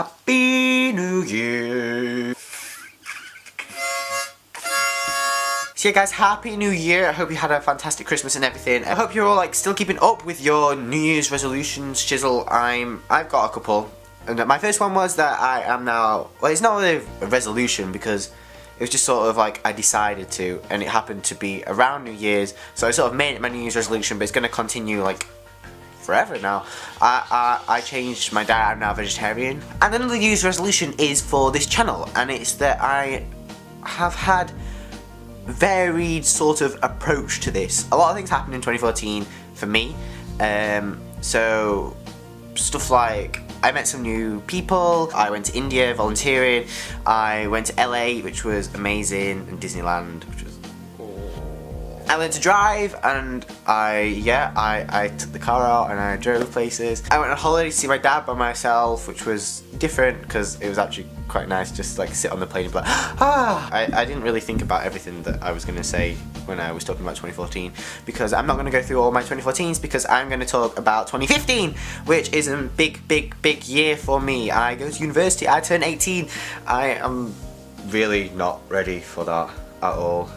Happy New Year! So yeah guys, Happy New Year. I hope you had a fantastic Christmas and everything. I hope you're all like still keeping up with your New Year's resolutions. Shizzle, I've got a couple. And my first one was that I am now, well, it's not really a resolution because it was just sort of like I decided to, and it happened to be around New Year's, so I sort of made it my New Year's resolution, but it's going to continue like forever now. I changed my diet, I'm now vegetarian. And another New Year's resolution is for this channel, and it's that I have had varied sort of approach to this. A lot of things happened in 2014 for me, so stuff like I met some new people, I went to India volunteering, I went to LA, which was amazing, and Disneyland, which was... I learned to drive, and I took the car out and I drove places. I went on holiday to see my dad by myself, which was different because it was actually quite nice just to like sit on the plane and be like, I didn't really think about everything that I was going to say when I was talking about 2014, because I'm not going to go through all my 2014s, because I'm going to talk about 2015, which is a big year for me. I go to university, I turn 18. I am really not ready for that at all.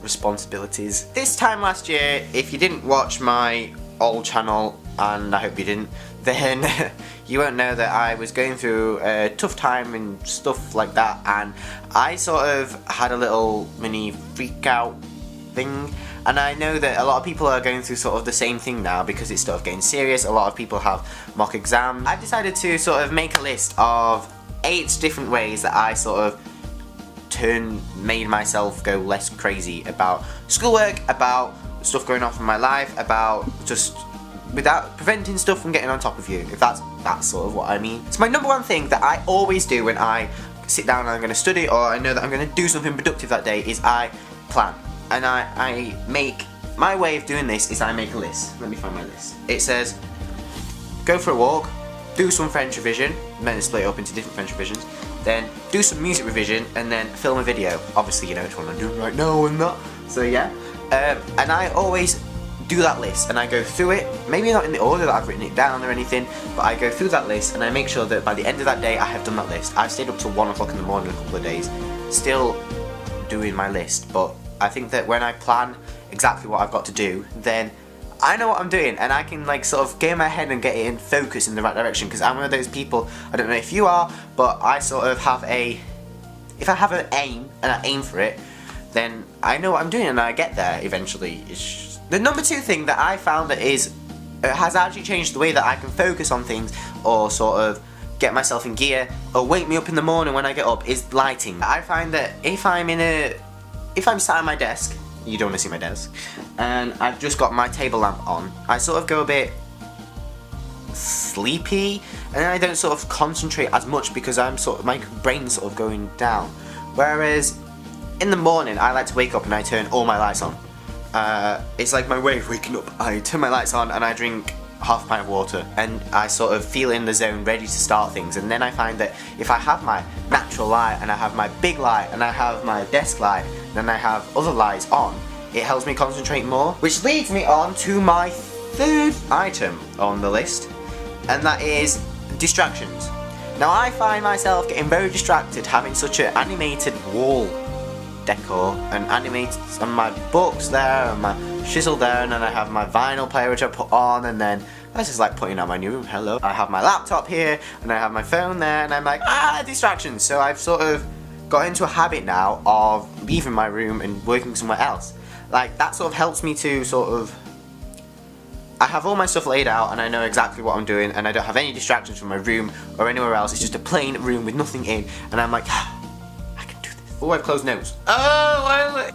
Responsibilities. This time last year, if you didn't watch my old channel, and I hope you didn't, then you won't know that I was going through a tough time and stuff like that, and I sort of had a little mini freak out thing, and I know that a lot of people are going through sort of the same thing now because it's sort of getting serious. A lot of people have mock exams. I've decided to sort of make a list of 8 different ways that I sort of made myself go less crazy about schoolwork, about stuff going on in my life, about just without preventing stuff from getting on top of you, if that's sort of what I mean. So my number one thing that I always do when I sit down and I'm going to study, or I know that I'm going to do something productive that day, is I plan. And I make, my way of doing this is I make a list. Let me find my list. It says, go for a walk, do some French revision, and then split it up into different French revisions, then do some music revision, and then film a video. Obviously you know which one I'm doing right now and that. So yeah, and I always do that list and I go through it, maybe not in the order that I've written it down or anything, but I go through that list and I make sure that by the end of that day I have done that list. I've stayed up till 1 o'clock in the morning a couple of days still doing my list, but I think that when I plan exactly what I've got to do, then I know what I'm doing and I can like sort of get in my head and get it in focus in the right direction, because I'm one of those people, I don't know if you are, but I sort of have if I have an aim and I aim for it, then I know what I'm doing and I get there eventually. The number 2 thing that I found that has actually changed the way that I can focus on things or sort of get myself in gear or wake me up in the morning when I get up is lighting. I find that if I'm sat at my desk, you don't want to see my desk, and I've just got my table lamp on, I sort of go a bit sleepy and I don't sort of concentrate as much because my brain's sort of going down. Whereas in the morning I like to wake up and I turn all my lights on. It's like my way of waking up. I turn my lights on and I drink half a pint of water and I sort of feel in the zone ready to start things, and then I find that if I have my natural light and I have my big light and I have my desk light and then I have other lights on, it helps me concentrate more. Which leads me on to my 3rd item on the list, and that is distractions. Now I find myself getting very distracted having such an animated wall decor and animated and my books there and my shizzle there, and then I have my vinyl player which I put on, and then this is like putting out my new room. Hello. I have my laptop here and I have my phone there and I'm like, distractions. So I've sort of got into a habit now of leaving my room and working somewhere else. Like that sort of helps me to sort of, I have all my stuff laid out and I know exactly what I'm doing and I don't have any distractions from my room or anywhere else. It's just a plain room with nothing in, and I'm like, I can do this. Oh, I've closed notes.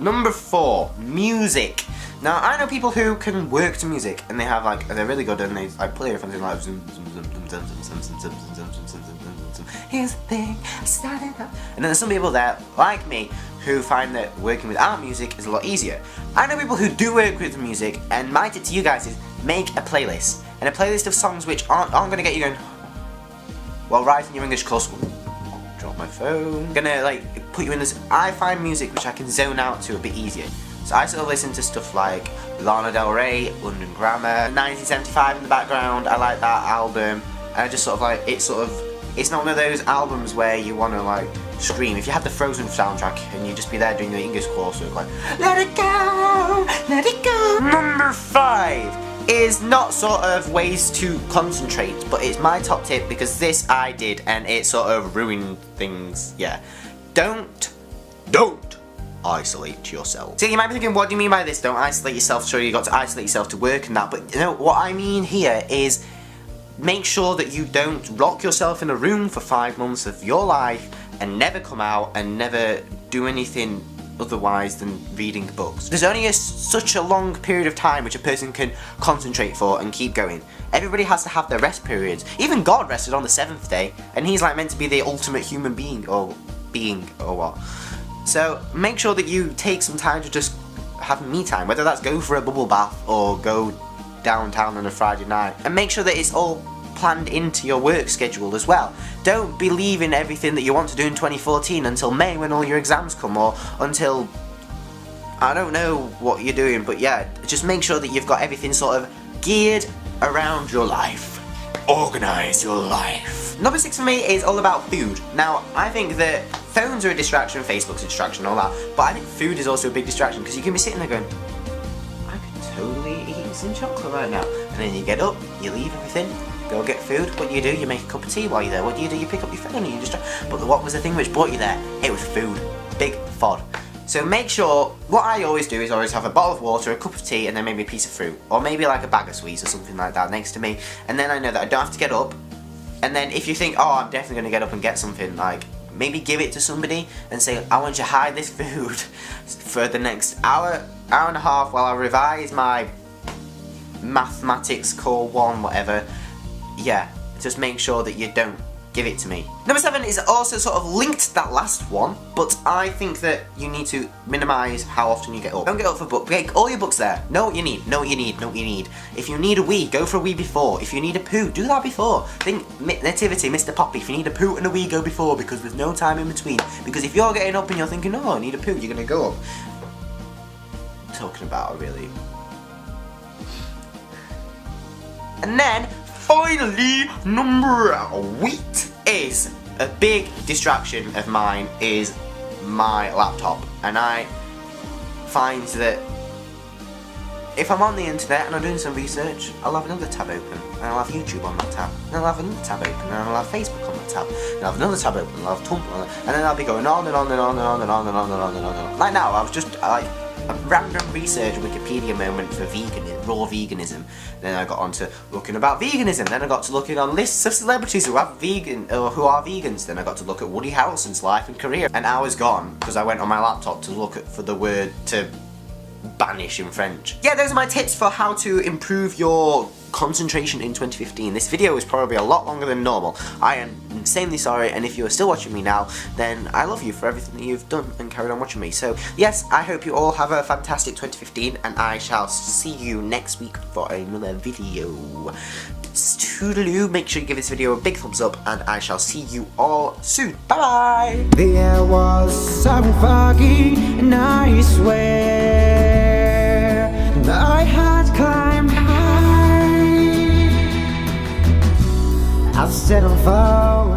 Number 4, music. Now I know people who can work to music and they have like, they're really good and they like play it from their lives. Here's the thing, starting up. And then there's some people there like me who find that working without music is a lot easier. I know people who do work with music, and my tip to you guys is make a playlist, and a playlist of songs which aren't gonna get you going while writing your English course. Drop my phone. Gonna like put you in this. I find music which I can zone out to a bit easier. So I sort of listen to stuff like Lana Del Rey, London Grammar, 1975 in the background. I like that album. And I just sort of like, it sort of It's not one of those albums where you want to like scream. If you had the Frozen soundtrack and you'd just be there doing the English chorus, like, let it go, let it go. Number 5 is not sort of ways to concentrate, but it's my top tip because this I did and it sort of ruined things. Yeah. Don't isolate yourself. So you might be thinking, what do you mean by this? Don't isolate yourself. Sure, you got to isolate yourself to work and that, but you know what I mean here is make sure that you don't lock yourself in a room for 5 months of your life and never come out and never do anything otherwise than reading books. There's only such a long period of time which a person can concentrate for and keep going. Everybody has to have their rest periods. Even God rested on the 7th day, and he's like meant to be the ultimate human being or what. So make sure that you take some time to just have me time, whether that's go for a bubble bath or go downtown on a Friday night, and make sure that it's all planned into your work schedule as well. Don't believe in everything that you want to do in 2014 until May when all your exams come, or until I don't know what you're doing, but yeah, just make sure that you've got everything sort of geared around your life. Organize your life. Number 6 for me is all about food. Now, I think that phones are a distraction, Facebook's a distraction, all that, but I think food is also a big distraction because you can be sitting there going, I could totally eat some chocolate right now. And then you get up, you leave everything, go get food. What do? You make a cup of tea while you're there. What do? You pick up your phone and you distract. But what was the thing which brought you there? It was food. Big FOD. So make sure, what I always do is always have a bottle of water, a cup of tea, and then maybe a piece of fruit. Or maybe like a bag of sweets or something like that next to me. And then I know that I don't have to get up. And then if you think, oh, I'm definitely going to get up and get something, like, maybe give it to somebody and say, I want you to hide this food for the next hour and a half while I revise my mathematics core 1, whatever. Yeah, just make sure that you don't give it to me. Number 7 is also sort of linked to that last one, but I think that you need to minimise how often you get up. Don't get up for book. Take all your books there. Know what you need. Know what you need. Know what you need. If you need a wee, go for a wee before. If you need a poo, do that before. Think Nativity, Mr. Poppy. If you need a poo and a wee, go before, because there's no time in between. Because if you're getting up and you're thinking, oh, I need a poo, you're gonna go up. What I'm talking about, really. And then finally, wheat is a big distraction of mine is my laptop, and I find that if I'm on the internet and I'm doing some research, I'll have another tab open, and I'll have YouTube on that tab, and I'll have another tab open, and I'll have Facebook on that tab, and I'll have another tab open, and I'll have Tumblr on it, and then I'll be going on and on and on and on and on and on and on and on. Like now, I was just like a random research Wikipedia moment for raw veganism. Then I got on to looking about veganism. Then I got to looking on lists of celebrities who are vegans. Then I got to look at Woody Harrelson's life and career. An hour's gone because I went on my laptop to look for the word to banish in French. Yeah, those are my tips for how to improve your concentration in 2015. This video is probably a lot longer than normal. I am insanely sorry, and if you are still watching me now, then I love you for everything that you've done and carried on watching me. So yes, I hope you all have a fantastic 2015, and I shall see you next week for another video. Toodaloo, make sure you give this video a big thumbs up, and I shall see you all soon. Bye bye! The air was so foggy, and I swear I had climbed high. I'll settle for